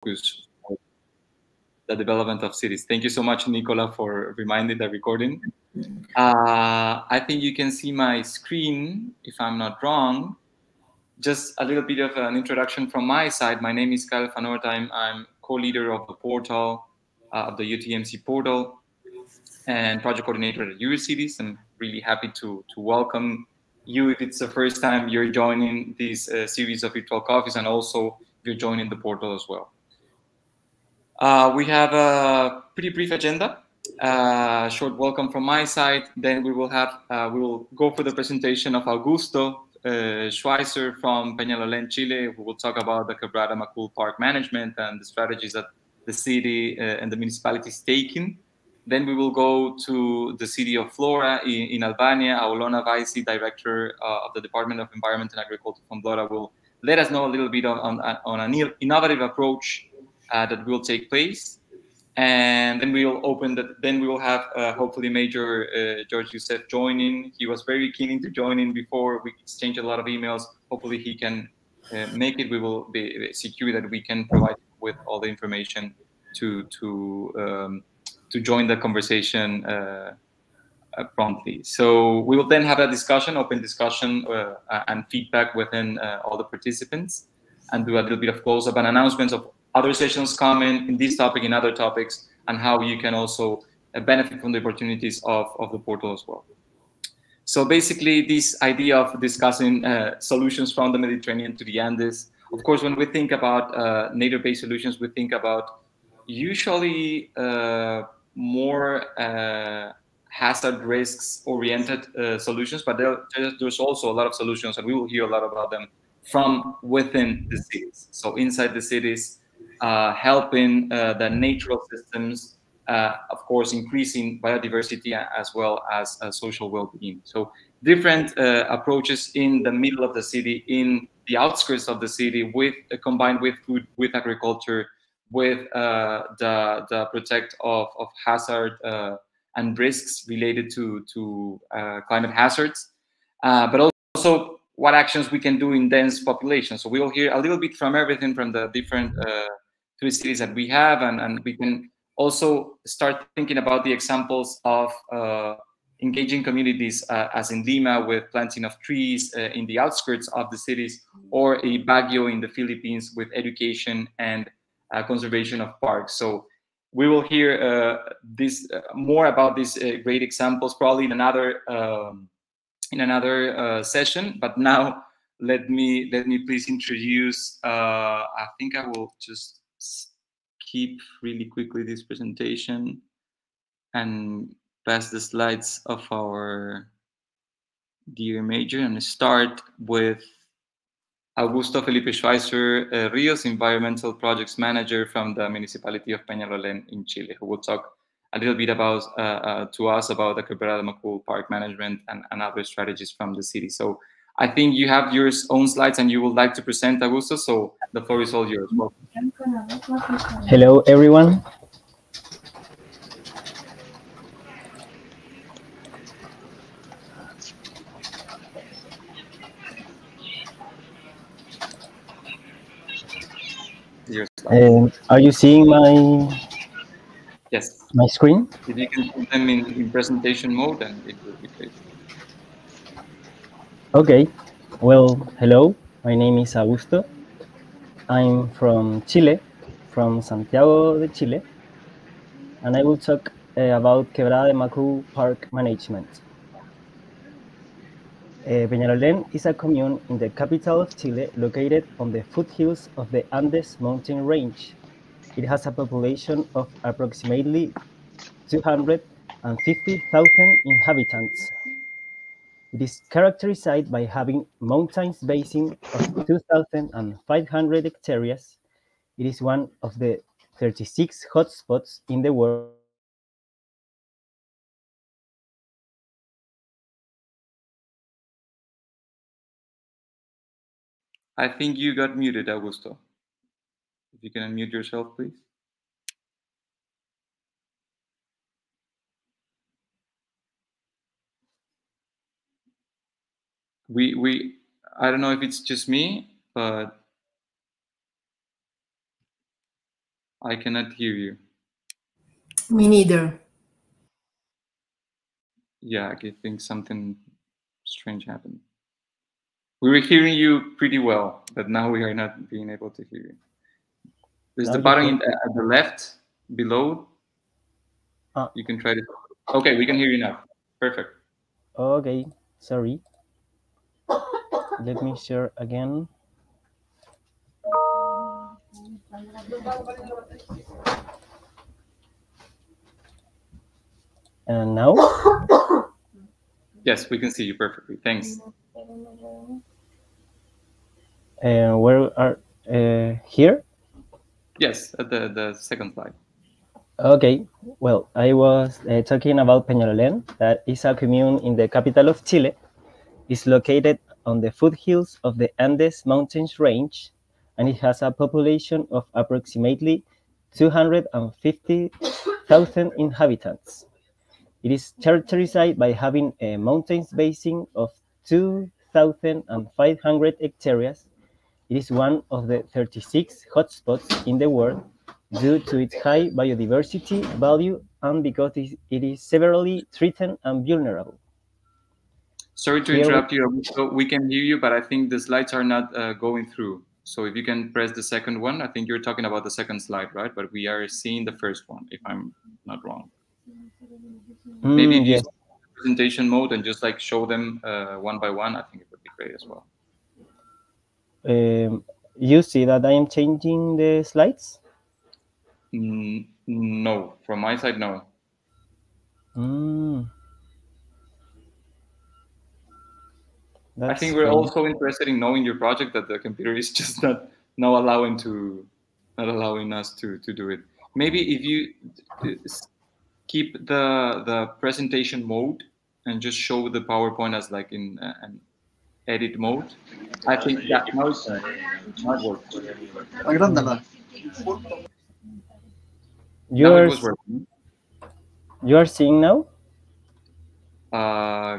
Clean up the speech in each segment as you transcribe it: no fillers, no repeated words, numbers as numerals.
focus on the development of cities. Thank you so much, Nicola, for reminding the recording. I think you can see my screen, if I'm not wrong. Just a little bit of an introduction from my side. My name is Kyle Van Oort. I'm co-leader of the portal, of the UTMC portal, and project coordinator at Eurocities. I'm really happy to welcome you if it's the first time you're joining this series of virtual coffees, and also if you're joining the portal as well. We have a pretty brief agenda. Short welcome from my side. Then we will have we will go for the presentation of Augusto Schweizer from Peñalolén, Chile, who will talk about the Quebrada Macul Park management and the strategies that the city and the municipality is taking. Then we will go to the city of Vlora in Albania. Aulona Vaisi, director of the Department of Environment and Agriculture from Vlora, will let us know a little bit on an innovative approach that will take place. And then we will open that. Then we will have hopefully Mayor Georges Youssef joining. He was very keen to join in before. We exchanged a lot of emails. Hopefully he can make it. We will be secure that we can provide with all the information to join the conversation promptly. So we will then have a discussion, open discussion and feedback within all the participants, and do a little bit of close-up and announcements of other sessions coming in this topic, in other topics, and how you can also benefit from the opportunities of the portal as well. So basically, this idea of discussing solutions from the Mediterranean to the Andes. Of course, when we think about nature-based solutions, we think about usually more hazard risks oriented solutions, but there's also a lot of solutions, and we will hear a lot about them from within the cities. So inside the cities, helping the natural systems, of course, increasing biodiversity as well as social well-being. So different approaches in the middle of the city, in the outskirts of the city, with combined with food, with agriculture, with the protect of hazard and risks related to climate hazards, but also what actions we can do in dense populations. So we will hear a little bit from everything from the different three cities that we have, and we can also start thinking about the examples of engaging communities, as in Lima, with planting of trees in the outskirts of the cities, or a Baguio in the Philippines with education and conservation of parks. So we will hear more about these great examples probably in another session. But now let me please introduce. I think I will just keep really quickly this presentation and pass the slides of our dear Major, and start with Augusto Felipe Schweizer Rios, Environmental Projects Manager from the Municipality of Peñalolén in Chile, who will talk a little bit about to us about the Quebrada Macul Park management and other strategies from the city. So I think you have your own slides and you would like to present, Augusto, so the floor is all yours. Welcome. Hello, everyone. Are you seeing my my screen? If you can put them in presentation mode, then it will be great. Okay. Well, hello. My name is Augusto. I'm from Chile, from Santiago de Chile, and I will talk about Quebrada Macul Park management. Peñalolén is a commune in the capital of Chile, located on the foothills of the Andes mountain range. It has a population of approximately 250,000 inhabitants. It is characterized by having mountains basin of 2,500 hectares. It is one of the 36 hotspots in the world. I think you got muted, Augusto. If you can unmute yourself, please. I don't know if it's just me, but I cannot hear you. Me neither. Yeah, I think something strange happened. We were hearing you pretty well, but now we are not being able to hear you. There's Now the you button hear? at the left below. You can try to. Okay, we can hear you now. Perfect. Okay, sorry. Let me share again. And now? Yes, we can see you perfectly. Thanks. Where are here? Yes, at the second slide. Okay, well, I was talking about Peñalolén, that is a commune in the capital of Chile. It's located on the foothills of the Andes Mountains range, and it has a population of approximately 250,000 inhabitants. It is characterized by having a mountains basin of 2,500 hectares. It is one of the 36 hotspots in the world due to its high biodiversity value and because it is severely threatened and vulnerable. Sorry to interrupt you. We can hear you, but I think the slides are not going through. So if you can press the second one, I think you're talking about the second slide, right? But we are seeing the first one, if I'm not wrong. Maybe if you Yes. use presentation mode and just like show them one by one, I think it would be great as well. You see that I am changing the slides? No, from my side, no. I think we're also interested in knowing your project, that the computer is just not allowing us to do it. Maybe if you keep the presentation mode and just show the PowerPoint as like in an edit mode, I think that now it's not working. Now it was working. You are seeing now?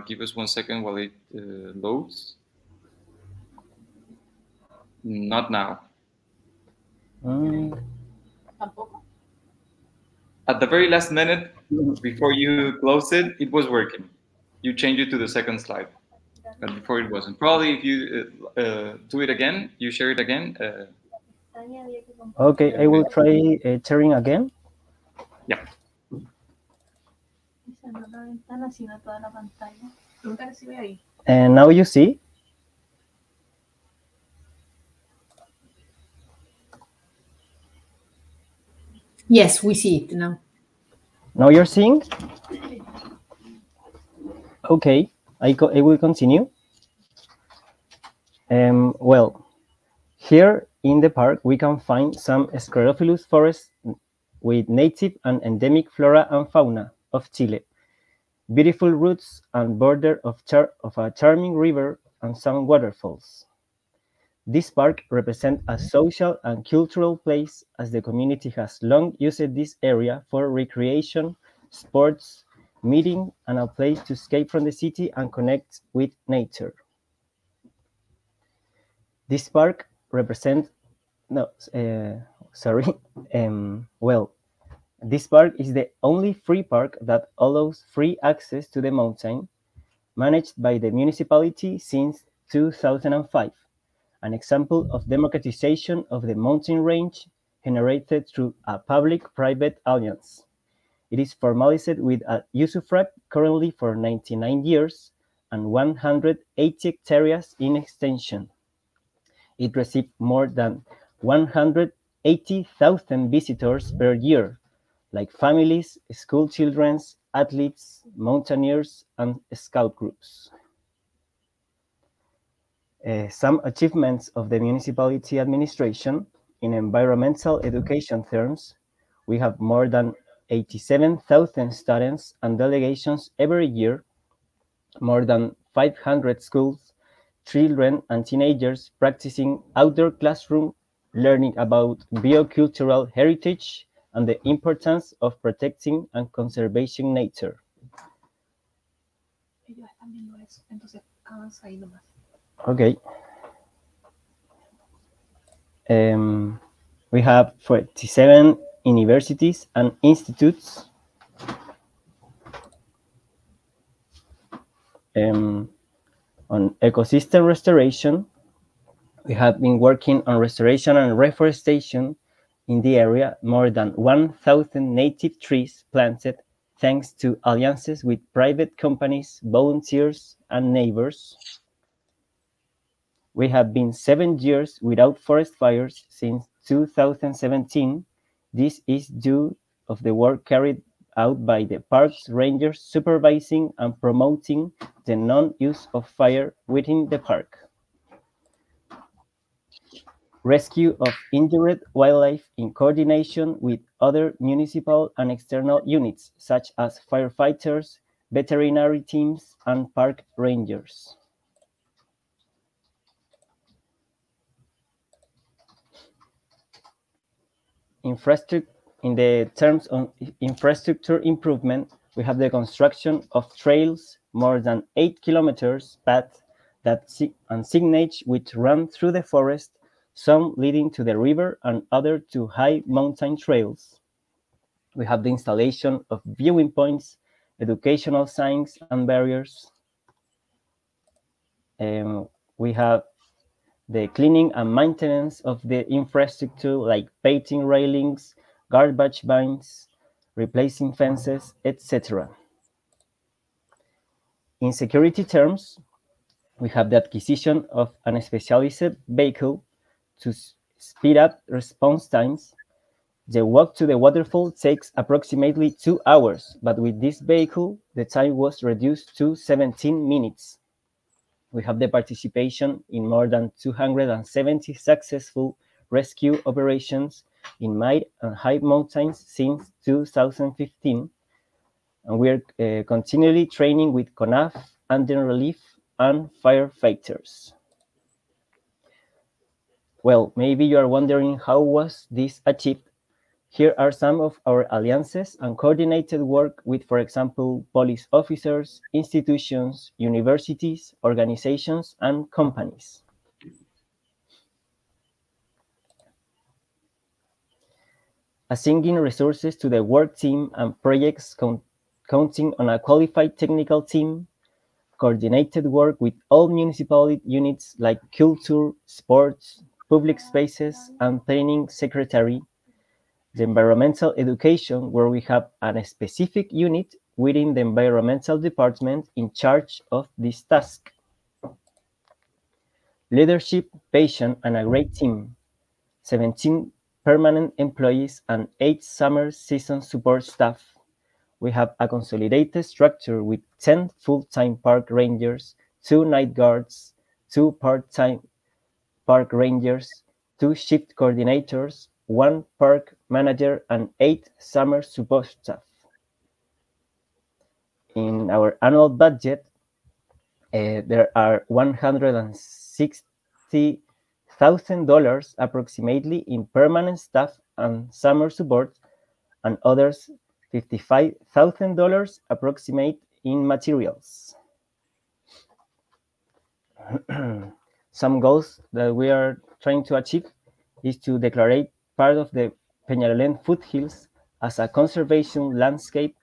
Give us 1 second while it loads. Not now. At the very last minute, before you close it, it was working. You change it to the second slide, but before it wasn't. Probably if you do it again, you share it again. Okay, I will try sharing again. Yeah. And now you see? Yes, we see it now. Now you're seeing? Okay, I will continue. Well, here in the park, we can find some sclerophyllus forests with native and endemic flora and fauna of Chile, beautiful routes and border of a charming river and some waterfalls. This park represents a social and cultural place as the community has long used this area for recreation, sports, meeting, and a place to escape from the city and connect with nature. This park represents, well, this park is the only free park that allows free access to the mountain, managed by the municipality since 2005, an example of democratization of the mountain range generated through a public-private alliance. It is formalized with a usufruct currently for 99 years and 180 hectares in extension. It received more than 180,000 visitors per year, like families, school children, athletes, mountaineers, and scout groups. Some achievements of the municipality administration in environmental education terms, we have more than 87,000 students and delegations every year, more than 500 schools, children and teenagers practicing outdoor classroom, learning about biocultural heritage and the importance of protecting and conserving nature. Okay. We have 47 universities and institutes. On ecosystem restoration, we have been working on restoration and reforestation in the area, more than 1,000 native trees planted thanks to alliances with private companies, volunteers, and neighbors. We have been 7 years without forest fires since 2017. This is due of the work carried out by the park's rangers supervising and promoting the non-use of fire within the park. Rescue of injured wildlife in coordination with other municipal and external units, such as firefighters, veterinary teams, and park rangers. In the terms of infrastructure improvement, we have the construction of trails, more than 8 kilometers path and signage which run through the forest, some leading to the river and other to high mountain trails. We have the installation of viewing points, educational signs and barriers. We have the cleaning and maintenance of the infrastructure, like painting railings, garbage bins, replacing fences, etc. In security terms, we have the acquisition of an specialized vehicle to speed up response times. The walk to the waterfall takes approximately 2 hours, but with this vehicle, the time was reduced to 17 minutes. We have the participation in more than 270 successful rescue operations in mid and high mountains since 2015, and we are continually training with CONAF, Andean Relief, and firefighters. Well, maybe you are wondering how was this achieved? Here are some of our alliances and coordinated work with, for example, police officers, institutions, universities, organizations, and companies. Assigning resources to the work team and projects counting on a qualified technical team, coordinated work with all municipal units like culture, sports, public spaces, and training secretary. The environmental education, where we have a specific unit within the environmental department in charge of this task. Leadership, passion, and a great team. 17 permanent employees and 8 summer season support staff. We have a consolidated structure with 10 full-time park rangers, 2 night guards, 2 part-time park rangers, 2 shift coordinators, 1 park manager, and 8 summer support staff. In our annual budget, there are $160,000 approximately in permanent staff and summer support, and others $55,000 approximate in materials. Some goals that we are trying to achieve is to declare part of the Peñalolén foothills as a conservation landscape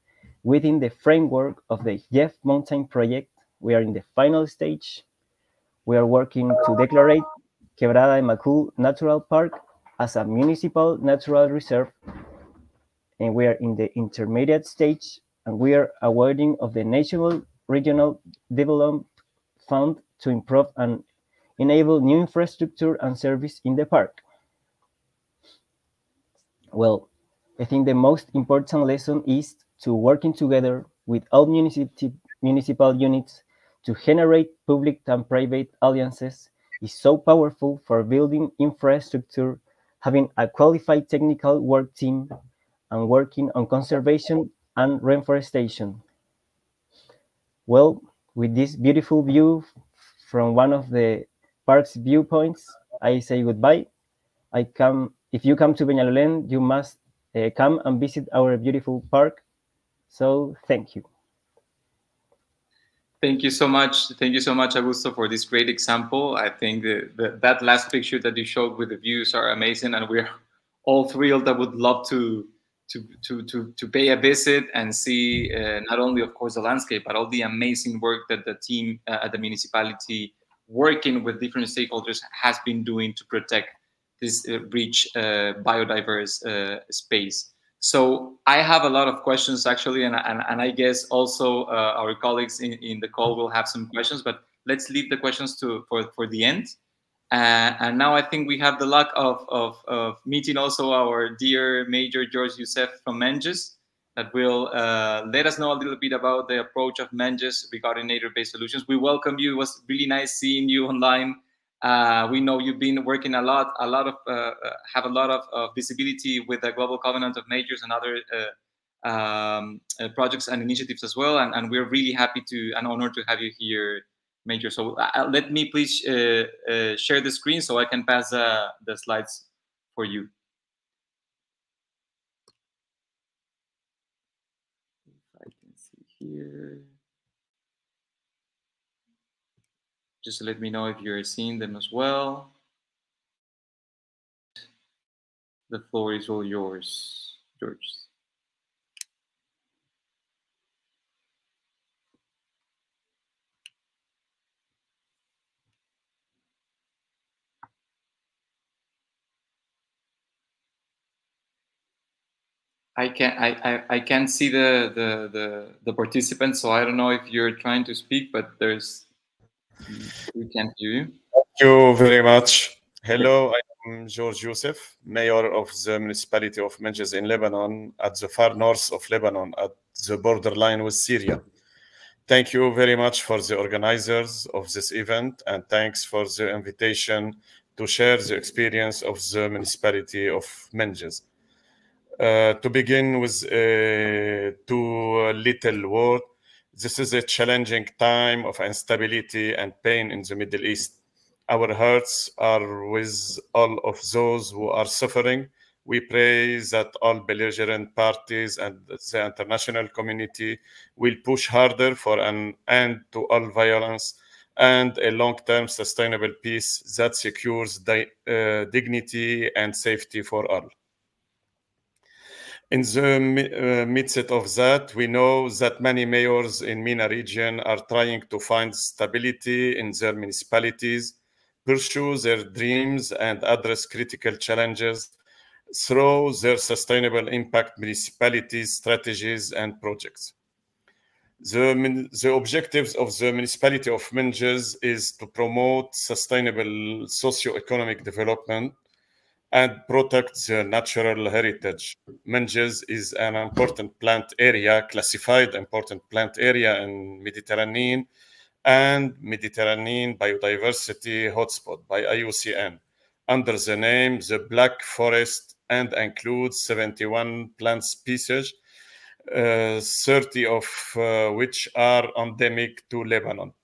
within the framework of the Jeff Mountain Project. We are in the final stage. We are working to declare Quebrada Macul Natural Park as a municipal natural reserve, and we are in the intermediate stage, and we are awarding of the National Regional Development Fund to improve and enable new infrastructure and service in the park. Well, I think the most important lesson is to working together with all municipal units to generate public and private alliances is so powerful for building infrastructure, having a qualified technical work team, and working on conservation and reforestation. Well, with this beautiful view from one of the park's viewpoints, I say goodbye. If you come to Peñalolén, you must come and visit our beautiful park. So thank you. Thank you so much. Thank you so much, Augusto, for this great example. I think that last picture that you showed with the views are amazing, and we're all thrilled. I would love to pay a visit and see not only, of course, the landscape, but all the amazing work that the team at the municipality, working with different stakeholders, has been doing to protect this rich biodiverse space. So I have a lot of questions actually, and I guess also our colleagues in the call will have some questions, but let's leave the questions for the end. And now I think we have the luck of meeting also our dear Mayor Georges Youssef from Menjez, that will let us know a little bit about the approach of Menjez regarding nature-based solutions. We welcome you. It was really nice seeing you online. We know you've been working have a lot of visibility with the Global Covenant of Majors and other projects and initiatives as well. And we're really happy and honored to have you here, Major. So let me please share the screen so I can pass the slides for you. If I can see here. Just let me know if you're seeing them as well. The floor is all yours, George. I can't see the participants, so I don't know if you're trying to speak, but we can't hear you. Thank you very much. Hello, I am Georges Youssef, Mayor of the municipality of Menjez in Lebanon, at the far north of Lebanon, at the borderline with Syria. Thank you very much for the organizers of this event, and thanks for the invitation to share the experience of the municipality of Menjez. To begin with two little words, this is a challenging time of instability and pain in the Middle East. Our hearts are with all of those who are suffering. We pray that all belligerent parties and the international community will push harder for an end to all violence and a long-term sustainable peace that secures dignity and safety for all. In the midst of that, we know that many mayors in MENA region are trying to find stability in their municipalities, pursue their dreams, and address critical challenges through their sustainable impact municipalities, strategies, and projects. The objectives of the municipality of Menjez is to promote sustainable socio-economic development and protect the natural heritage. Menjez is an important plant area, classified important plant area in Mediterranean and Mediterranean biodiversity hotspot by IUCN under the name the Black Forest, and includes 71 plant species, 30 of which are endemic to Lebanon.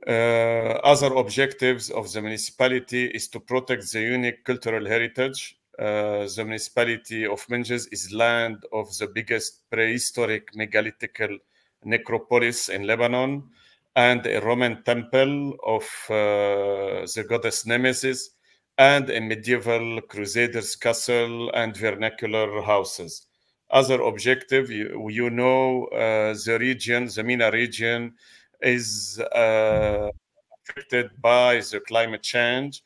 Other objectives of the municipality is to protect the unique cultural heritage. The municipality of Menjez is land of the biggest prehistoric megalithical necropolis in Lebanon and a Roman temple of the goddess Nemesis and a medieval crusaders castle and vernacular houses. Other objective, you know, the region, the MENA region, is affected by the climate change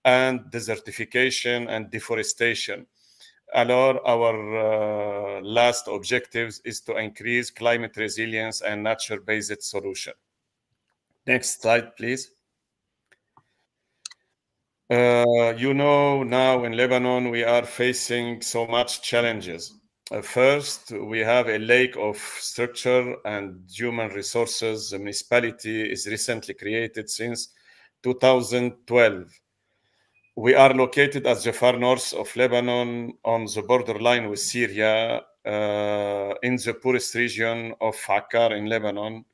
and desertification and deforestation. Our last objectives is to increase climate resilience and nature-based solution. Next slide, please. You know, now in Lebanon, we are facing so much challenges. First, we have a lack of structure and human resources. The municipality is recently created since 2012. We are located at the far north of Lebanon on the borderline with Syria in the poorest region of Akkar in Lebanon.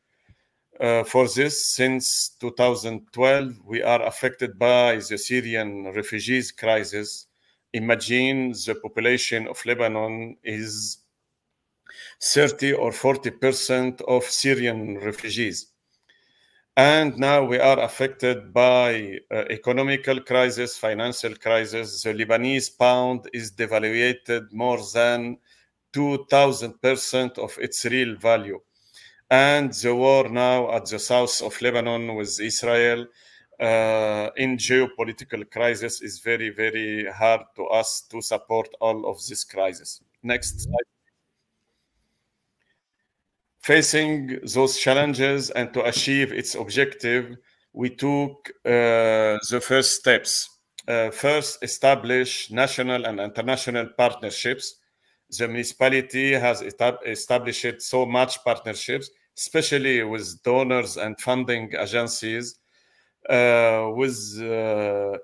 For this, since 2012, we are affected by the Syrian refugees crisis. Imagine the population of Lebanon is 30 or 40% of Syrian refugees. And now we are affected by economical crisis, financial crisis. The Lebanese pound is devaluated more than 2,000% of its real value. And the war now at the south of Lebanon with Israel in geopolitical crisis is very, very hard to us to support all of this crisis. Next slide. Facing those challenges and to achieve its objective, we took the first steps. First, establish national and international partnerships. The municipality has established so much partnerships, especially with donors and funding agencies, with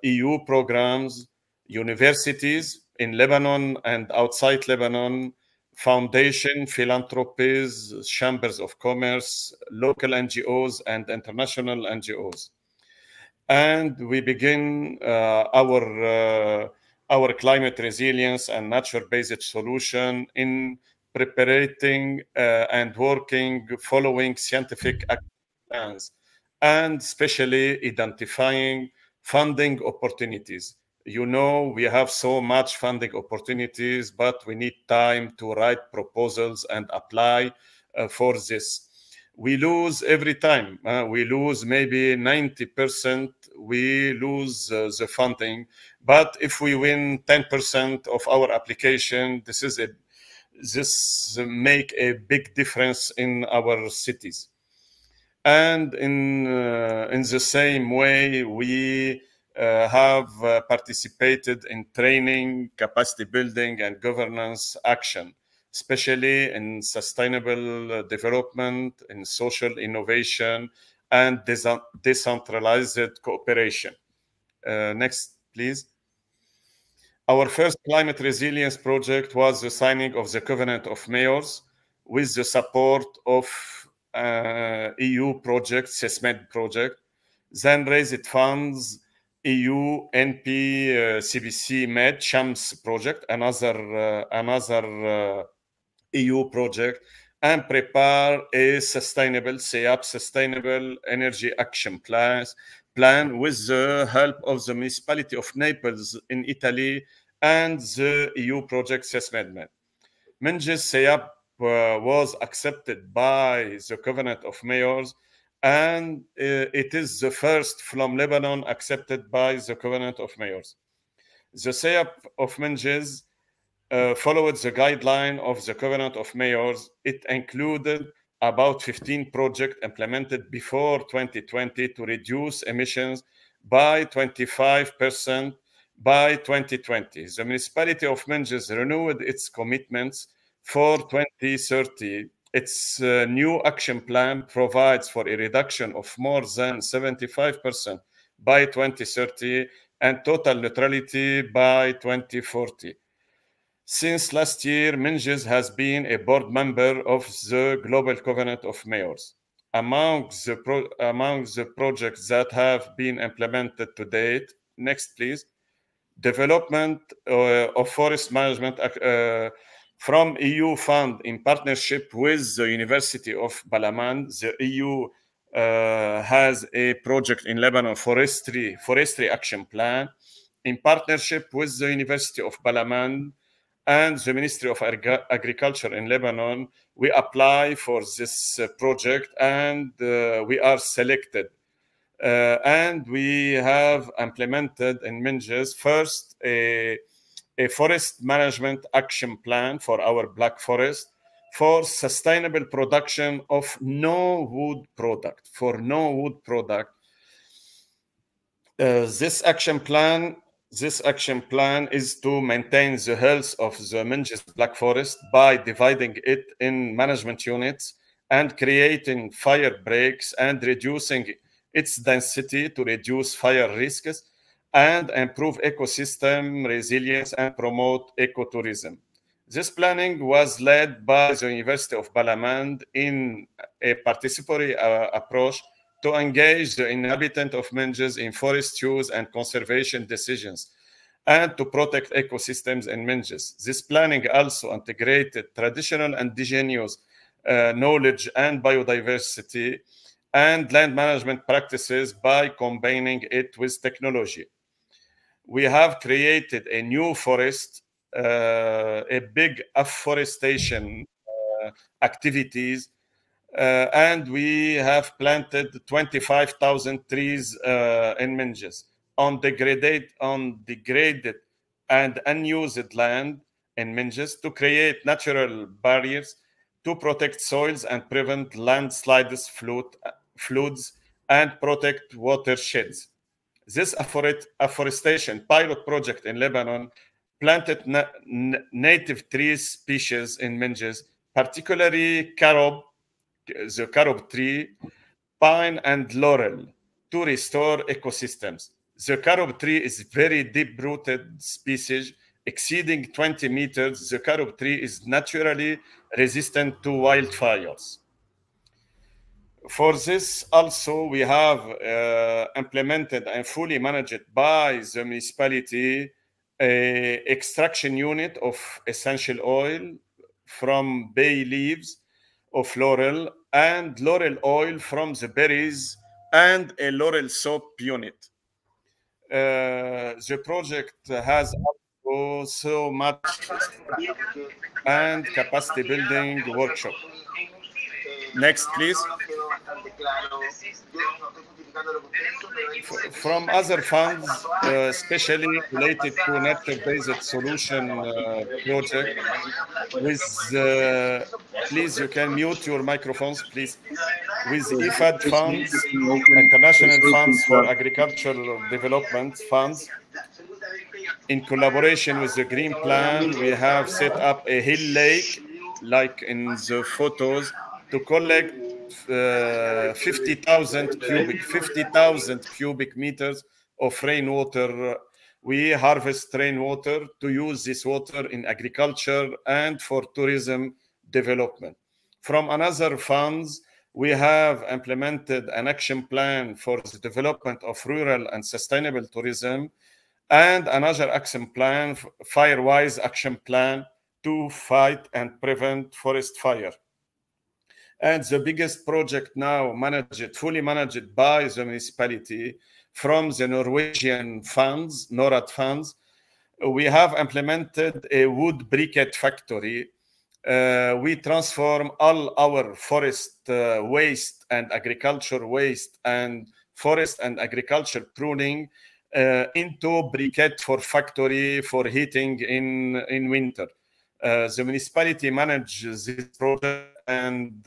EU programs, universities in Lebanon and outside Lebanon, foundation, philanthropies, chambers of commerce, local NGOs, and international NGOs. And we begin our climate resilience and nature-based solution in preparing and working following scientific action plans, and especially identifying funding opportunities. You know, we have so much funding opportunities, but we need time to write proposals and apply for this. We lose every time. We lose maybe 90%. We lose the funding. But if we win 10% of our application, this make a big difference in our cities. And in the same way, we have participated in training, capacity building, and governance action, especially in sustainable development, in social innovation, and decentralized cooperation. Next, please. Our first climate resilience project was the signing of the Covenant of Mayors with the support of EU project, CESMED project, then raised funds, EU, NP, CBC, MED, CHAMS project, another EU project, and prepare a sustainable, Sustainable Energy Action Plan with the help of the municipality of Naples in Italy and the EU project CESMED. Menjez SEAP was accepted by the Covenant of Mayors, and it is the first from Lebanon accepted by the Covenant of Mayors. The SEAP of Menjez followed the guideline of the Covenant of Mayors. It included about 15 projects implemented before 2020 to reduce emissions by 25% by 2020. The municipality of Menjez renewed its commitments for 2030. Its new action plan provides for a reduction of more than 75% by 2030 and total neutrality by 2040. Since last year, Menjez has been a board member of the Global Covenant of Mayors. Among the projects that have been implemented to date, next please, development of forest management from EU fund in partnership with the University of Balaman. The EU has a project in Lebanon, forestry action plan, in partnership with the University of Balaman and the Ministry of Agriculture in Lebanon. We apply for this project and we are selected. And we have implemented in Menjez first a forest management action plan for our Black Forest for sustainable production of no wood product, This action plan is to maintain the health of the Menjez Black Forest by dividing it in management units and creating fire breaks and reducing its density to reduce fire risks and improve ecosystem resilience and promote ecotourism. This planning was led by the University of Balaman in a participatory approach to engage the inhabitants of Menjez in forest use and conservation decisions and to protect ecosystems in Menjez. This planning also integrated traditional indigenous knowledge and biodiversity and land management practices by combining it with technology. We have created a new forest, a big afforestation activities, and we have planted 25,000 trees in Menjez on degraded and unused land in Menjez to create natural barriers to protect soils and prevent landslides, floods, and protect watersheds. This afforestation pilot project in Lebanon planted native tree species in Menjez, particularly the carob tree, pine, and laurel, to restore ecosystems. The carob tree is very deep-rooted species, exceeding 20 meters. The carob tree is naturally resistant to wildfires. For this, also, we have implemented and fully managed by the municipality an extraction unit of essential oil from bay leaves of laurel and laurel oil from the berries and a laurel soap unit. The project has also so much and capacity building workshop. Next, please. From other funds, especially related to nature-based solution project, with please, you can mute your microphones, please. With IFAD funds, International Funds for Agricultural Development funds, in collaboration with the Green Plan, we have set up a hill lake, like in the photos, to collect 50,000 cubic meters of rainwater. We harvest rainwater to use this water in agriculture and for tourism development. From another funds, we have implemented an action plan for the development of rural and sustainable tourism, and another action plan, fire-wise action plan, to fight and prevent forest fire. And the biggest project now fully managed by the municipality from the Norwegian funds, NORAD funds, we have implemented a wood briquette factory. We transform all our forest waste and agriculture waste and forest and agriculture pruning into briquette for factory for heating in winter. The municipality manages this project and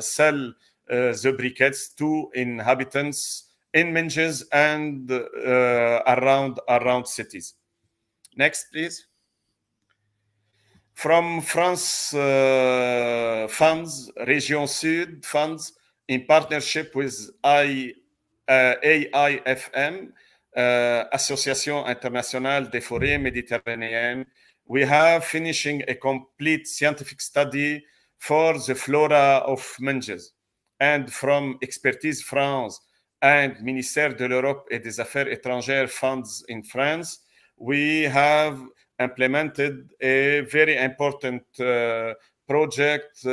sell the briquettes to inhabitants in Menjez and around cities. Next, please. From France funds, Région Sud funds, in partnership with AIFM, Association Internationale des Forêts Méditerranéennes, we have finishing a complete scientific study for the flora of Menjez. And from Expertise France and Ministère de l'Europe et des Affaires étrangères funds in France, we have implemented a very important project,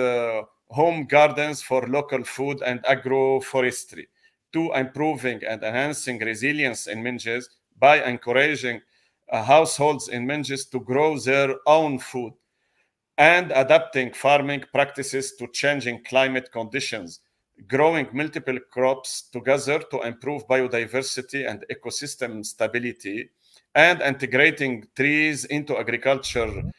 home gardens for local food and agroforestry, to improving and enhancing resilience in Menjez by encouraging households in Menjez to grow their own food and adapting farming practices to changing climate conditions, growing multiple crops together to improve biodiversity and ecosystem stability, and integrating trees into agricultural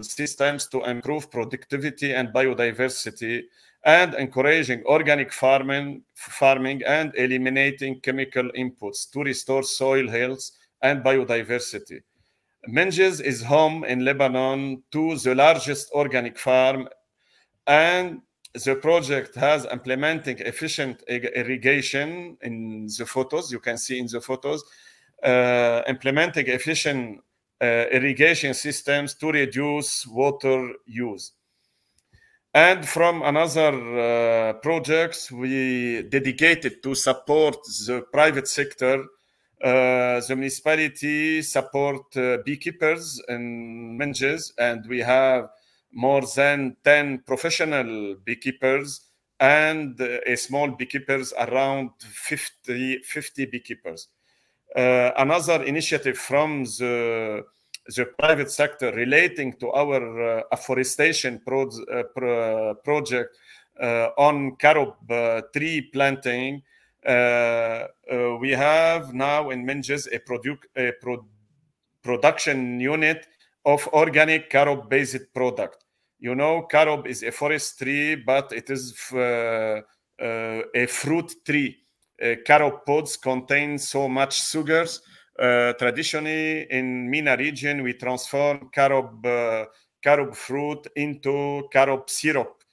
systems to improve productivity and biodiversity, and encouraging organic farming and eliminating chemical inputs to restore soil health and biodiversity. Menjez is home in Lebanon to the largest organic farm, and the project has implementing efficient irrigation in the photos. You can see in the photos, implementing efficient irrigation systems to reduce water use. And from another projects we dedicated to support the private sector, the municipality support beekeepers in Menjez, and we have more than 10 professional beekeepers and a small beekeepers, around 50 beekeepers. Another initiative from the private sector relating to our afforestation project on carob tree planting. We have now in Menjez a production unit of organic carob-based product. You know, carob is a forest tree, but it is a fruit tree. Carob pods contain so much sugars. Traditionally, in MENA region, we transform carob fruit into carob syrup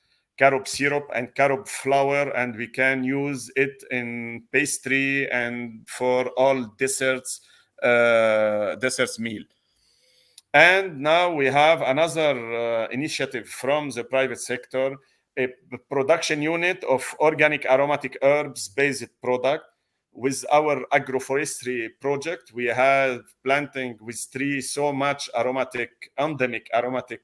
and carob flour, and we can use it in pastry and for all desserts meal. And now we have another initiative from the private sector, a production unit of organic aromatic herbs based product. With our agroforestry project, we have planting with trees so much endemic aromatic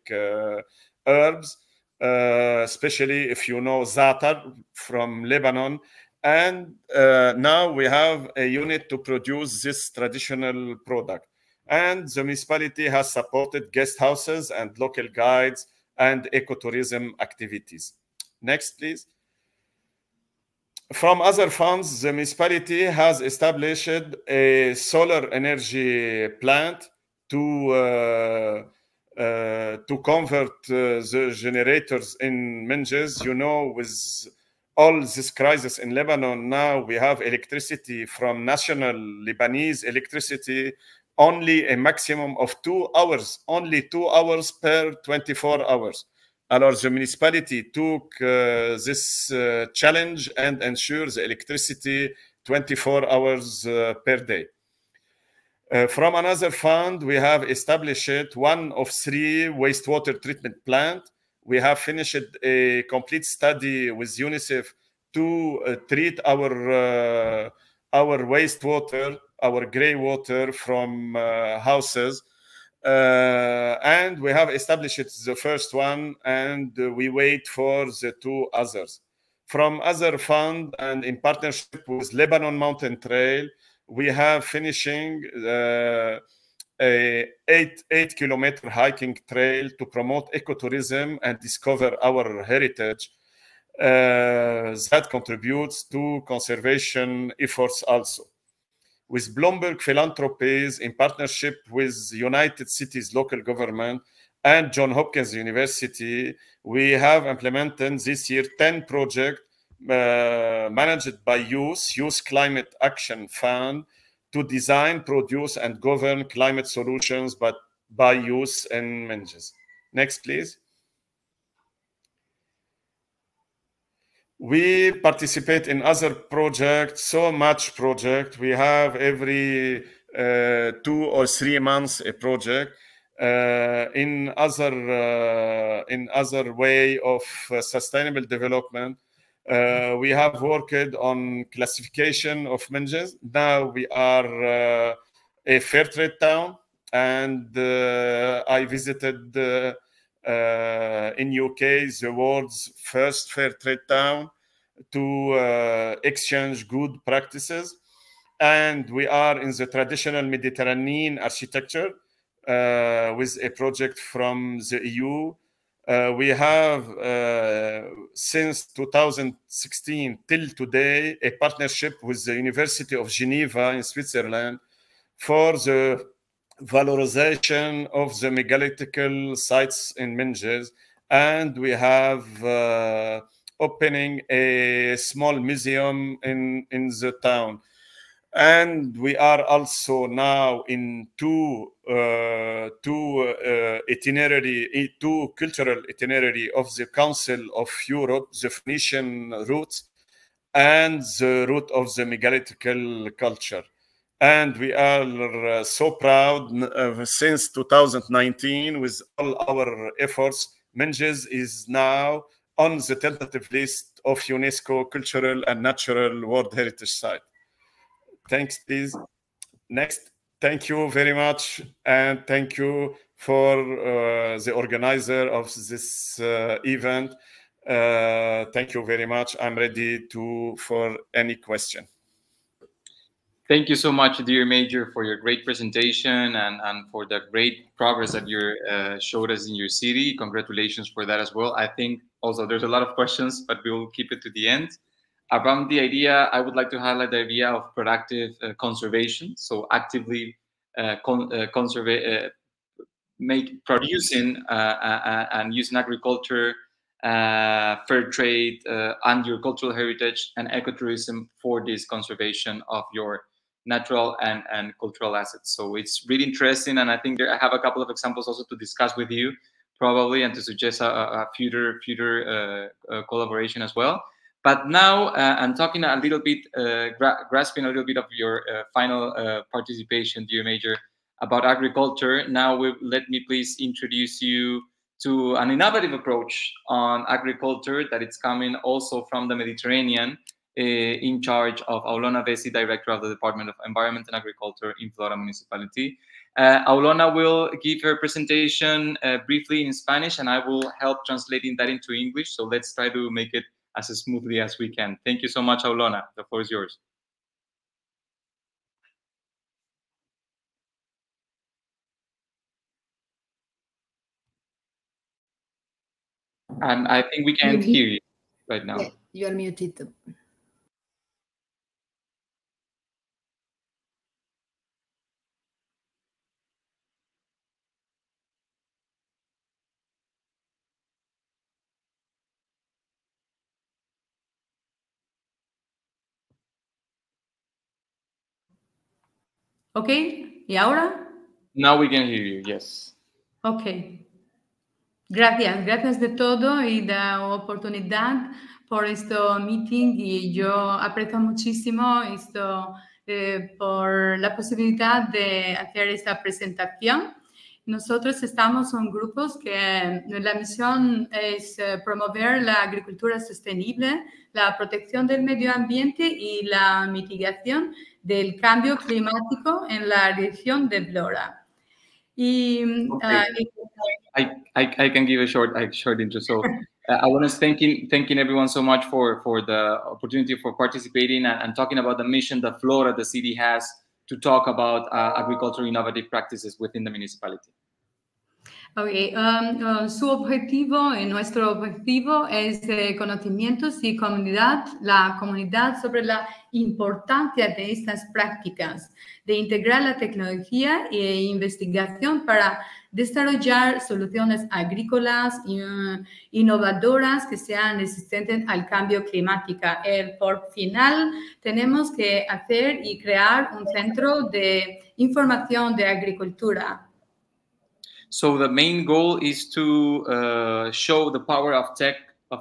herbs, especially if you know za'atar from Lebanon. And now we have a unit to produce this traditional product. And the municipality has supported guest houses and local guides and ecotourism activities. Next, please. From other funds, the municipality has established a solar energy plant to convert the generators in Menjez. You know, with all this crisis in Lebanon, now we have electricity from national Lebanese electricity, only a maximum of 2 hours, only 2 hours per 24 hours. Alors, the municipality took this challenge and ensures electricity 24 hours per day. From another fund, we have established one of 3 wastewater treatment plants. We have finished a complete study with UNICEF to treat our wastewater, our gray water from houses. And we have established the first one, and we wait for the 2 others. From other fund and in partnership with Lebanon Mountain Trail, we have finishing a 8-kilometer hiking trail to promote ecotourism and discover our heritage. That contributes to conservation efforts also. With Bloomberg Philanthropies in partnership with United Cities local government and Johns Hopkins University, we have implemented this year 10 projects managed by Youth Climate Action Fund to design, produce, and govern climate solutions by youth in Menjez. Next, please. We participate in other projects, so much project. We have every 2 or 3 months a project. In other way of sustainable development, we have worked on classification of Menjez. Now we are a fair trade town, and I visited in UK the world's first fair trade town to exchange good practices. And we are in the traditional Mediterranean architecture with a project from the EU. We have since 2016 till today a partnership with the University of Geneva in Switzerland for the valorization of the megalithical sites in Menjez, and we have opening a small museum in the town. And we are also now in two cultural itinerary of the Council of Europe, the Phoenician route and the route of the megalithical culture. And we are so proud since 2019 with all our efforts, Menjez is now on the tentative list of UNESCO Cultural and Natural World Heritage Site. Thanks, please. Next. Thank you very much. And thank you for the organizer of this event. Thank you very much. I'm ready for any question. Thank you so much, dear Major, for your great presentation and for the great progress that you showed us in your city. Congratulations for that as well. I think also there's a lot of questions, but we will keep it to the end. Around the idea, I would like to highlight the idea of productive conservation. So actively producing and using agriculture, fair trade, and your cultural heritage and ecotourism for this conservation of your natural and cultural assets. So it's really interesting, and I think I have a couple of examples also to discuss with you probably, and to suggest a future collaboration as well. But now I'm talking a little bit, grasping a little bit of your final participation, dear Major, about agriculture. Now let me please introduce you to an innovative approach on agriculture that it's coming also from the Mediterranean, in charge of Aulona Vesi, Director of the Department of Environment and Agriculture in Vlora Municipality. Aulona will give her presentation briefly in Spanish, and I will help translating that into English. So let's try to make it as smoothly as we can. Thank you so much, Aulona. The floor is yours. And I think we can't hear you right now. Yeah, you are muted. Ok, ¿y ahora? Now we can hear you, yes. Ok. Gracias de todo y de la oportunidad por este meeting, y yo aprecio muchísimo esto por la posibilidad de hacer esta presentación. Nosotros estamos en grupos que la misión es promover la agricultura sostenible, la protección del medio ambiente y la mitigación del cambio climático en la región de Vlora. Y I can give a short intro. So I want to thanking everyone so much for the opportunity for participating and talking about the mission that Vlora, the city, has to talk about agricultural innovative practices within the municipality. Okay. Su objetivo y nuestro objetivo es conocimientos y la comunidad sobre la importancia de estas prácticas, de integrar la tecnología e investigación para desarrollar soluciones agrícolas innovadoras que sean resistentes al cambio climático. Por final, tenemos que hacer y crear un centro de información de agricultura. So the main goal is to show the power of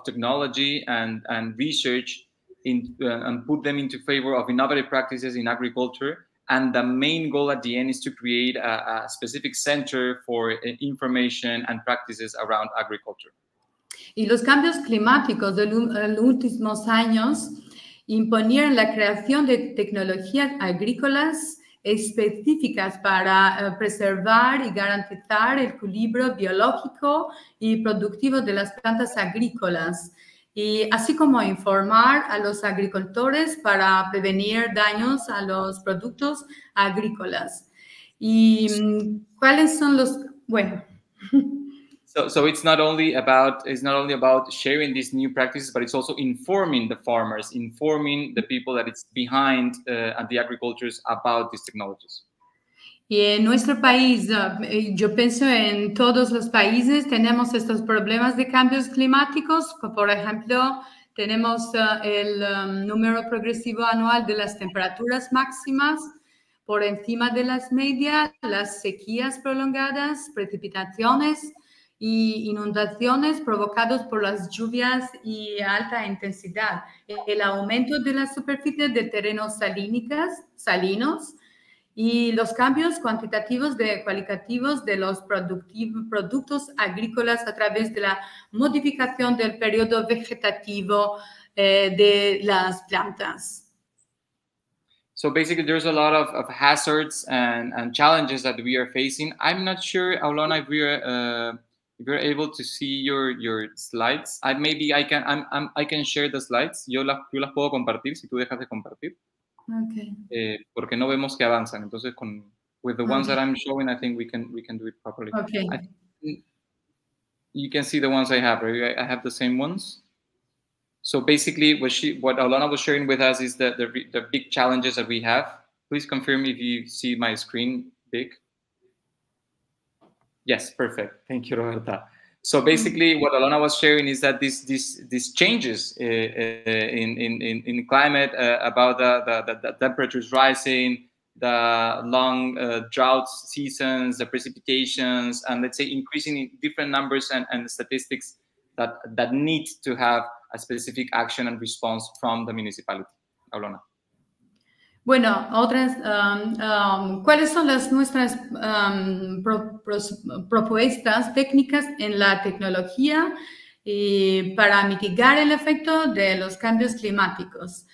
technology and research and put them into favor of innovative practices in agriculture. And the main goal at the end is to create a specific center for information and practices around agriculture. Y los cambios climáticos de los últimos años imponieron la creación de tecnologías agrícolas específicas para preservar y garantizar el equilibrio biológico y productivo de las plantas agrícolas, y así como informar a los agricultores para prevenir daños a los productos agrícolas. ¿Y cuáles son los...? Bueno... So it's not only about sharing these new practices, but it's also informing the farmers, informing the people that it's behind the agricultures about these technologies. Y en nuestro país, yo pienso en todos los países tenemos estos problemas de cambios climáticos. Por ejemplo, tenemos el número progresivo anual de las temperaturas máximas por encima de las medias, las sequías prolongadas, precipitaciones y inundaciones provocados por las lluvias y alta intensidad, el aumento de la superficie de terrenos salinos y los cambios cuantitativos y cualitativos de los productos agrícolas a través de la modificación del periodo vegetativo de las plantas. So basically, there's a lot of hazards and challenges that we are facing. I'm not sure, Aulona, if we are If you're able to see your slides, maybe I can share the slides. Yo las puedo compartir si tú dejas de compartir. Okay. Porque no vemos que avanzan. Entonces, with the ones that I'm showing, I think we can do it properly. Okay. You can see the ones I have, right? I have the same ones. So basically, what Alana was sharing with us is the big challenges that we have. Please confirm if you see my screen big. Yes, perfect. Thank you, Roberta. So basically, what Alana was sharing is that these changes in climate, about the temperatures rising, the long drought seasons, the precipitations, and let's say increasing in different numbers and statistics that need to have a specific action and response from the municipality. Alana. Bueno, ¿cuáles son nuestras propuestas técnicas en la tecnología para mitigar el efecto de los cambios climáticos?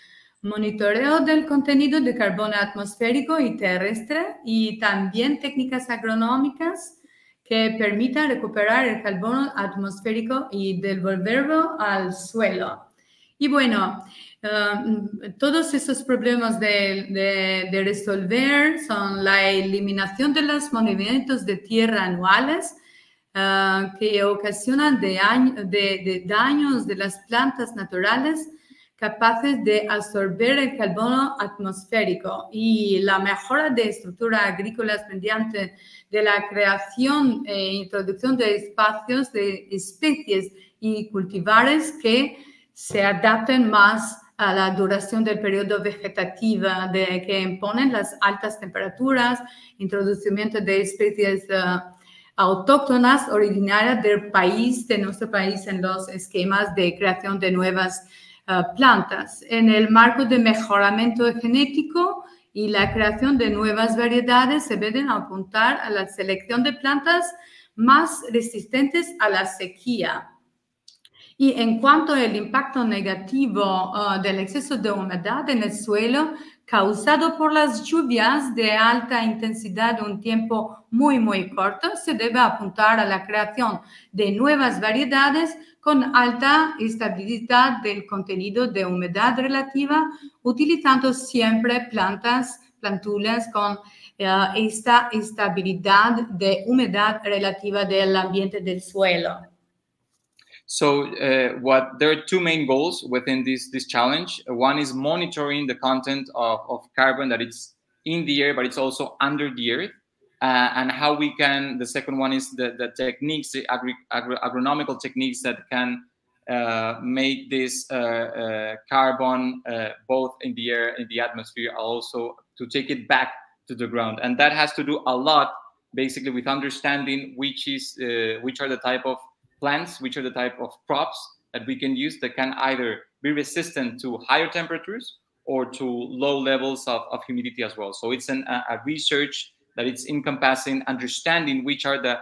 Monitoreo del contenido de carbono atmosférico y terrestre y también técnicas agronómicas que permitan recuperar el carbono atmosférico y devolverlo al suelo. Y bueno, todos esos problemas de resolver son la eliminación de los movimientos de tierra anuales que ocasionan daños de las plantas naturales capaces de absorber el carbono atmosférico y la mejora de estructuras agrícolas mediante de la creación e introducción de espacios de especies y cultivares que se adapten más a la duración del periodo vegetativo que imponen las altas temperaturas, introducimiento de especies autóctonas originarias de nuestro país en los esquemas de creación de nuevas plantas. En el marco de mejoramiento genético y la creación de nuevas variedades se deben apuntar a la selección de plantas más resistentes a la sequía. Y en cuanto al impacto negativo del exceso de humedad en el suelo causado por las lluvias de alta intensidad de un tiempo muy corto, se debe apuntar a la creación de nuevas variedades con alta estabilidad del contenido de humedad relativa, utilizando siempre plantulas con esta estabilidad de humedad relativa del ambiente del suelo. So there are two main goals within this challenge. One is monitoring the content of carbon that it's in the air, but it's also under the earth. And how we can, the second one is the techniques, the agronomical techniques that can make this carbon both in the air, in the atmosphere, also to take it back to the ground. And that has to do a lot, basically, with understanding which are the type of plants, which are the type of crops that we can use that can either be resistant to higher temperatures or to low levels of humidity as well. So it's a research that it's encompassing understanding which are the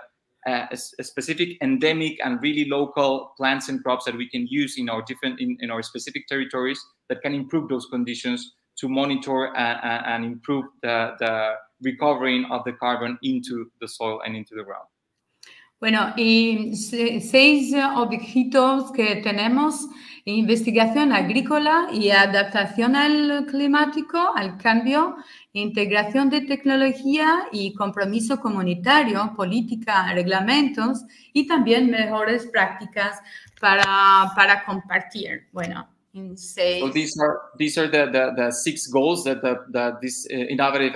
specific endemic and really local plants and crops that we can use in our specific territories that can improve those conditions to monitor and improve the recovering of the carbon into the soil and into the ground. Bueno, y 6 objetivos que tenemos: investigación agrícola y adaptación al climático, al cambio, integración de tecnología y compromiso comunitario, política, reglamentos y también mejores prácticas para compartir. Bueno, so these are the 6 goals that this innovative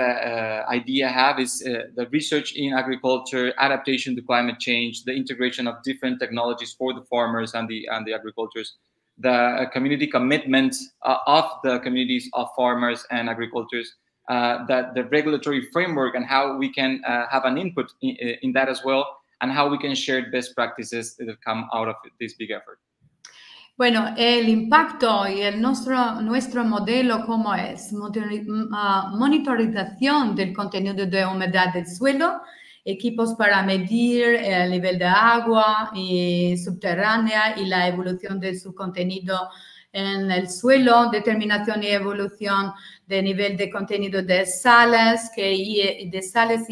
idea have is the research in agriculture, adaptation to climate change, the integration of different technologies for the farmers and the agricultures, the community commitment of the communities of farmers and agricultures, the regulatory framework and how we can have an input in that as well, and how we can share best practices that come out of this big effort. Bueno, el impacto y nuestro modelo, ¿cómo es? Monitorización del contenido de humedad del suelo, equipos para medir el nivel de agua subterránea y la evolución de su contenido en el suelo, determinación y evolución de nivel de contenido de sales, y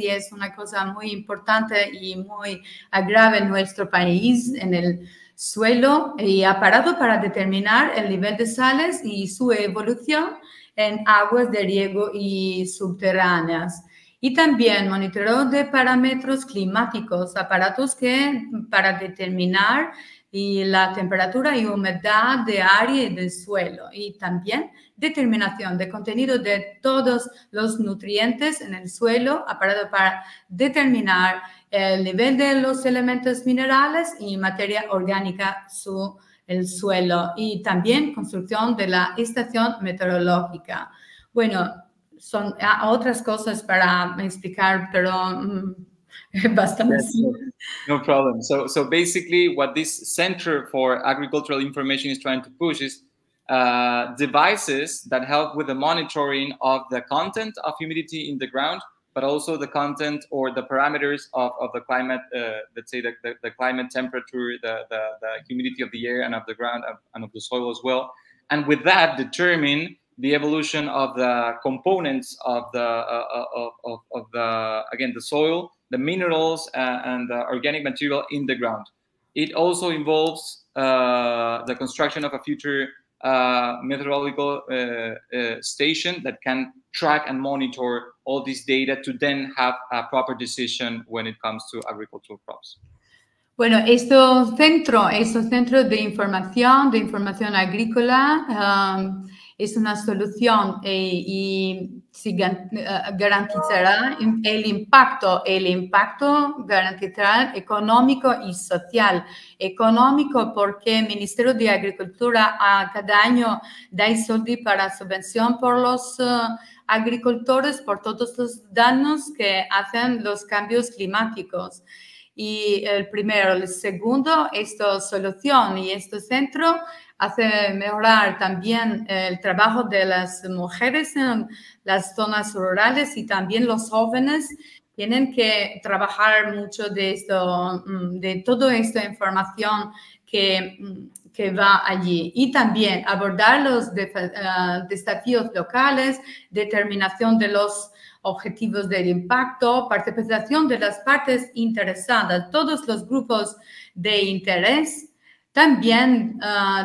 es una cosa muy importante y muy grave en nuestro país, en el suelo, y aparato para determinar el nivel de sales y su evolución en aguas de riego y subterráneas. Y también monitoreo de parámetros climáticos, aparatos para determinar la temperatura y humedad de área y del suelo. Y también determinación de contenido de todos los nutrientes en el suelo, aparato para determinar el nivel de los elementos minerales y materia orgánica el suelo. Y también construcción de la estación meteorológica. Bueno, son otras cosas para explicar, pero bastante. No problem. So basically what this Center for Agricultural Information is trying to push is devices that help with the monitoring of the content of humidity in the ground, but also the content or the parameters of the climate, let's say the climate temperature, the humidity of the air and of the ground and of the soil as well. And with that, determine the evolution of the components of again, the soil, the minerals and the organic material in the ground. It also involves the construction of a future meteorological station that can track and monitor all this data to then have a proper decision when it comes to agricultural crops. Bueno, estos centros de información agrícola es una solución y garantizará el impacto garantizará económico y social. Económico porque el Ministerio de Agricultura cada año da soldi para subvención por los agricultores por todos los daños que hacen los cambios climáticos. Y el segundo, esta solución y este centro hace mejorar también el trabajo de las mujeres en las zonas rurales y también los jóvenes tienen que trabajar mucho de toda esta información que va allí. Y también abordar los desafíos locales, determinación de los objetivos del impacto, participación de las partes interesadas, todos los grupos de interés, también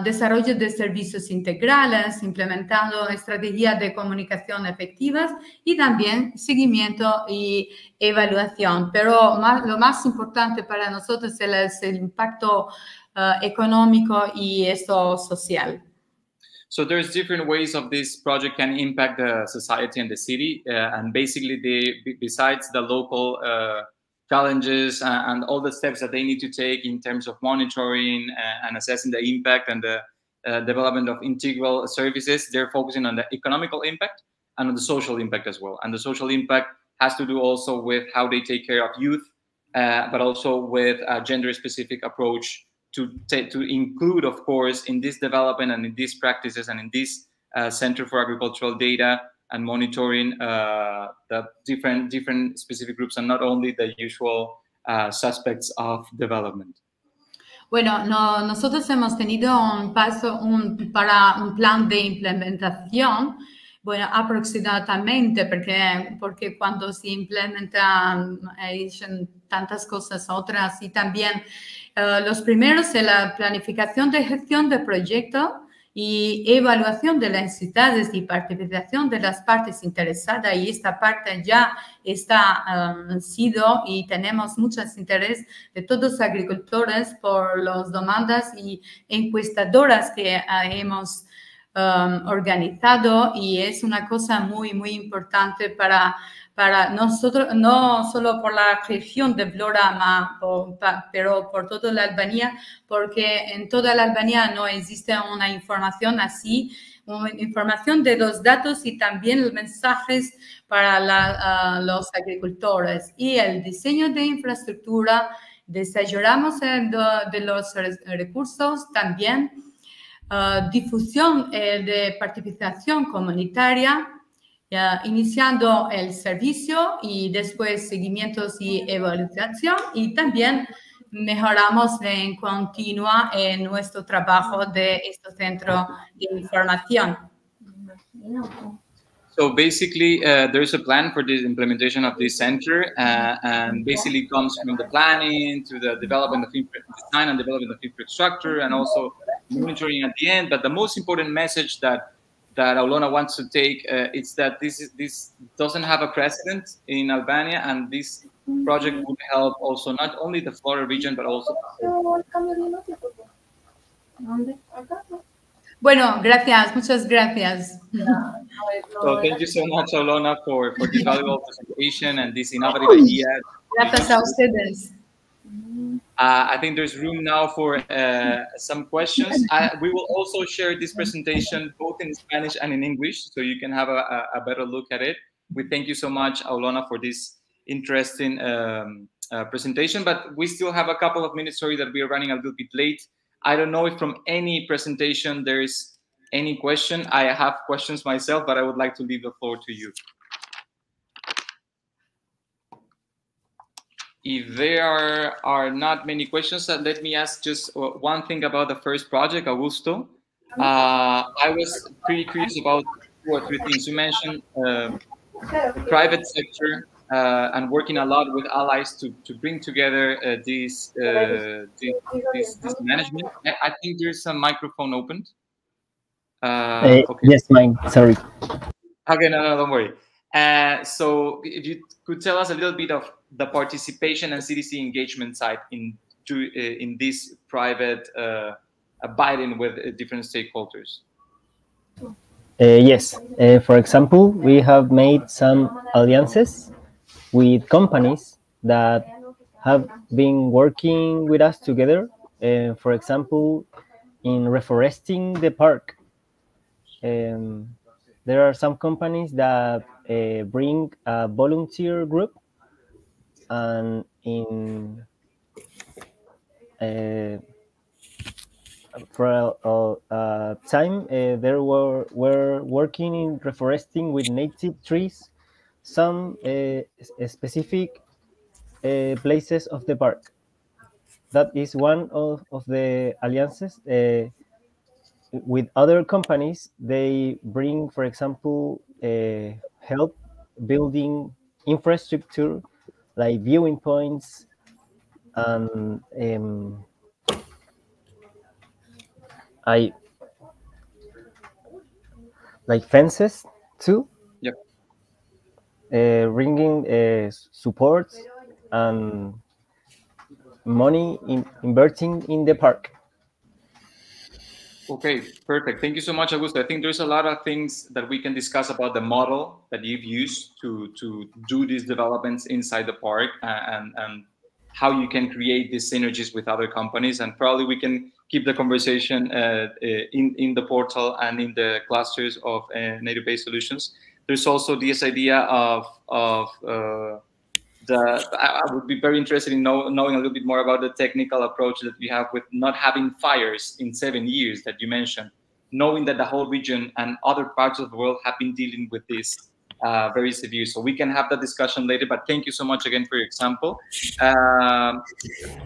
desarrollo de servicios integrales, implementando estrategias de comunicación efectivas y también seguimiento y evaluación. Pero lo más importante para nosotros es el impacto económico y esto social. So there's different ways of this project can impact the society and the city, and basically besides the local challenges and all the steps that they need to take in terms of monitoring and assessing the impact and the development of integral services, they're focusing on the economical impact and on the social impact as well. And the social impact has to do also with how they take care of youth, but also with a gender-specific approach to include, of course, in this development and in these practices and in this Center for Agricultural Data and Monitoring, the different specific groups and not only the usual suspects of development. Bueno, nosotros hemos tenido para un plan de implementación, bueno, aproximadamente, porque cuando se implementan tantas cosas otras y también los primeros es la planificación de gestión de proyecto y evaluación de las necesidades y participación de las partes interesadas, y esta parte ya está sido y tenemos mucho interés de todos los agricultores por las demandas y encuestadoras que hemos organizado, y es una cosa muy, muy importante para nosotros, no solo por la región de Vlora, pero por toda la Albania, porque en toda la Albania no existe una información así, una información de los datos y también los mensajes para los agricultores. Y el diseño de infraestructura, desarrollamos de los recursos también, difusión de participación comunitaria, iniciando el servicio y después seguimientos y evaluación, y también mejoramos en continua en nuestro trabajo de este centro de información. So basically, there's a plan for the implementation of this center, and basically it comes from the planning to the development of design and development of infrastructure, and also monitoring at the end. But the most important message that Aulona wants to take is that this doesn't have a precedent in Albania, and this project would help also not only the Vlora region but also. Bueno, gracias, muchas gracias. So thank you so much, Aulona, for this valuable presentation and this innovative idea. Gracias a ustedes. I think there's room now for some questions. We will also share this presentation both in Spanish and in English, so you can have a better look at it. We thank you so much, Aulona, for this interesting presentation, but we still have a couple of minutes. Sorry that we are running a little bit late. I don't know if from any presentation there is any question. I have questions myself, but I would like to leave the floor to you. If there are not many questions, let me ask just one thing about the first project, Augusto. I was pretty curious about 2 or 3 things. You mentioned private sector and working a lot with allies to bring together this management. I think there's a microphone opened. Okay. Yes, mine. Sorry. Okay, no, don't worry. So if you could tell us a little bit of the participation and CDC engagement side in this private abiding with different stakeholders. Yes. For example, we have made some alliances with companies that have been working with us together. For example, in reforesting the park. There are some companies that bring a volunteer group, and in for a time they were working in reforesting with native trees some specific places of the park. That is one of the alliances. With other companies, they bring, for example, help building infrastructure like viewing points and like fences too. Yep. Bringing support and money in inverting in the park. Okay, perfect. Thank you so much, Augusto. I think there's a lot of things that we can discuss about the model that you've used to do these developments inside the park and how you can create these synergies with other companies. And probably we can keep the conversation in the portal and in the clusters of native-based solutions. There's also this idea of I would be very interested in knowing a little bit more about the technical approach that we have with not having fires in 7 years that you mentioned, knowing that the whole region and other parts of the world have been dealing with this very severe. So we can have that discussion later, but thank you so much again for your example.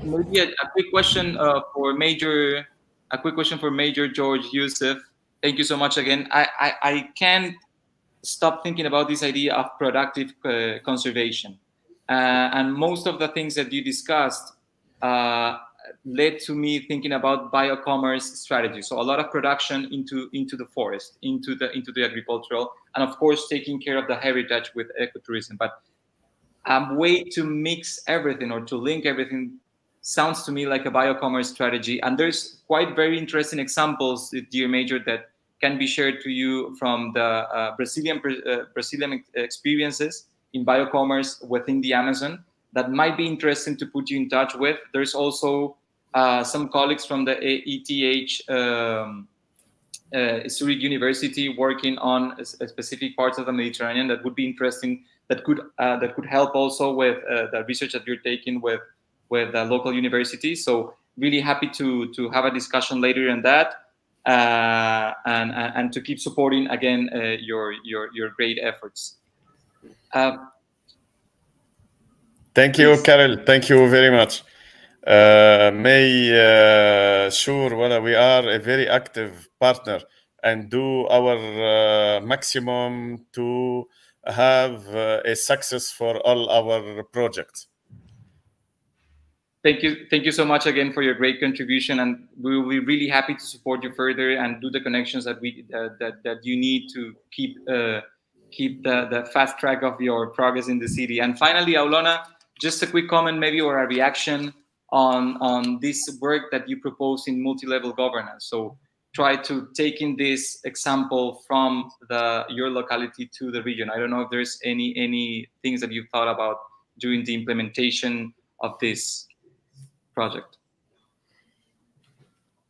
Maybe a quick question for Mayor Georges Youssef. Thank you so much again. I can't stop thinking about this idea of productive conservation. And most of the things that you discussed led to me thinking about biocommerce strategy. So a lot of production into the forest, into the agricultural, and of course taking care of the heritage with ecotourism. But a way to mix everything or to link everything sounds to me like a biocommerce strategy. And there's quite very interesting examples, dear Major, that can be shared to you from the Brazilian experiences in biocommerce within the Amazon that might be interesting to put you in touch with. There's also some colleagues from the ETH Zurich University working on specific parts of the Mediterranean that would be interesting, that could help also with the research that you're taking with the local universities. So really happy to have a discussion later on that and to keep supporting again your great efforts. Thank you, Karel. Thank you very much. may sure well, we are a very active partner and do our maximum to have a success for all our projects. Thank you so much again for your great contribution, and we will be really happy to support you further and do the connections that that you need to keep the fast track of your progress in the city. And finally, Aulona, just a quick comment maybe or a reaction on this work that you propose in multi-level governance. So try to take in this example from your locality to the region. I don't know if there's any things that you've thought about during the implementation of this project.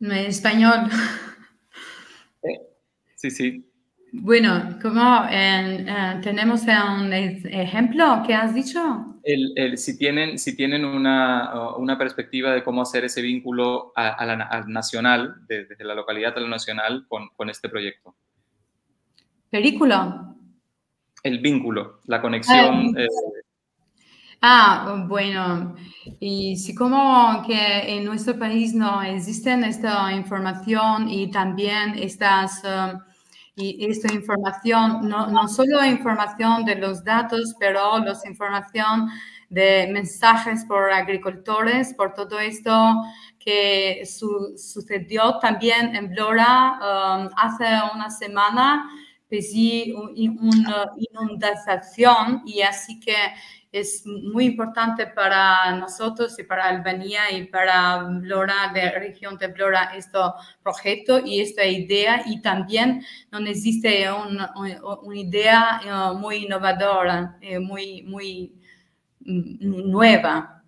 En español. Sí, sí. Bueno, como tenemos un ejemplo que has dicho. Si tienen una perspectiva de cómo hacer ese vínculo al nacional, desde la localidad a lo nacional, con este proyecto. ¿Película? El vínculo, la conexión. Bueno, y si como que en nuestro país no existen esta información y también esta información, no solo información de los datos, pero la información de mensajes por agricultores, por todo esto que sucedió también en Vlora hace una semana, pues sí, una inundación, y así que es muy importante para nosotros y para Albania y para Vlora, de región de Vlora, este proyecto y esta idea, y también no existe una idea muy innovadora, muy nueva.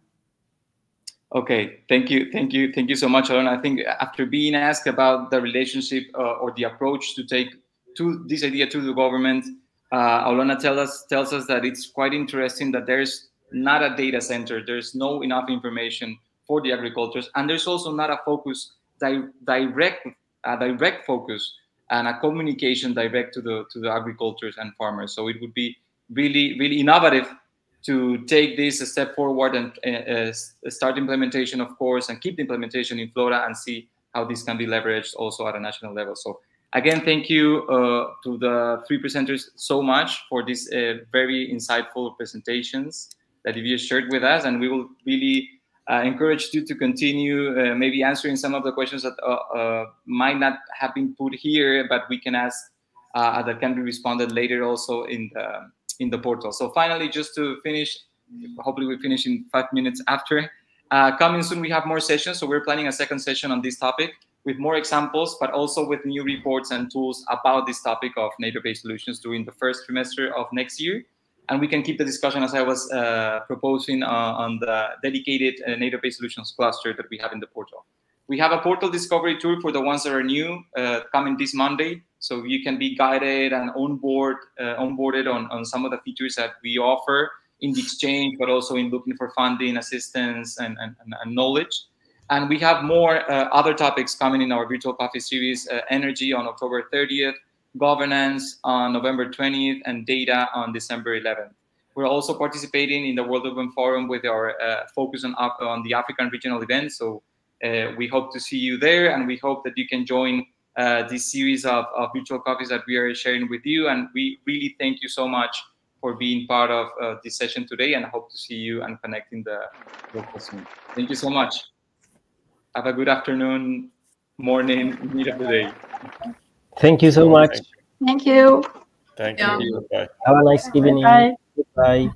Okay, thank you so much, Alona. I think after being asked about the relationship or the approach to take this idea to the government, Alona tells us that it's quite interesting that there's not a data center, there's no enough information for the agricultures, and there's also not a focus, direct focus and a communication direct to the agricultures and farmers. So it would be really innovative to take this a step forward and start implementation, of course, and keep the implementation in Vlora and see how this can be leveraged also at a national level. So again, thank you to the three presenters so much for these very insightful presentations that you shared with us, and we will really encourage you to continue maybe answering some of the questions that might not have been put here, but we can ask that can be responded later also in the portal. So finally, just to finish, hopefully we finish in 5 minutes after. Coming soon, we have more sessions, so we're planning a second session on this topic with more examples, but also with new reports and tools about this topic of nature-based solutions during the first trimester of next year. And we can keep the discussion, as I was proposing, on the dedicated nature-based solutions cluster that we have in the portal. We have a portal discovery tool for the ones that are new, coming this Monday, so you can be guided and onboarded on some of the features that we offer in the exchange, but also in looking for funding, assistance, and knowledge. And we have more other topics coming in our virtual coffee series, energy on October 30th, governance on November 20th, and data on December 11th. We're also participating in the World Urban Forum with our focus on the African regional events. So we hope to see you there, and we hope that you can join this series of virtual coffees that we are sharing with you. And we really thank you so much for being part of this session today, and hope to see you and connect in the local soon. Thank you so much. Have a good afternoon, morning, mid of the day. Thank you so much. Thank you. Thank you. Bye. Have a nice evening. Bye. Goodbye.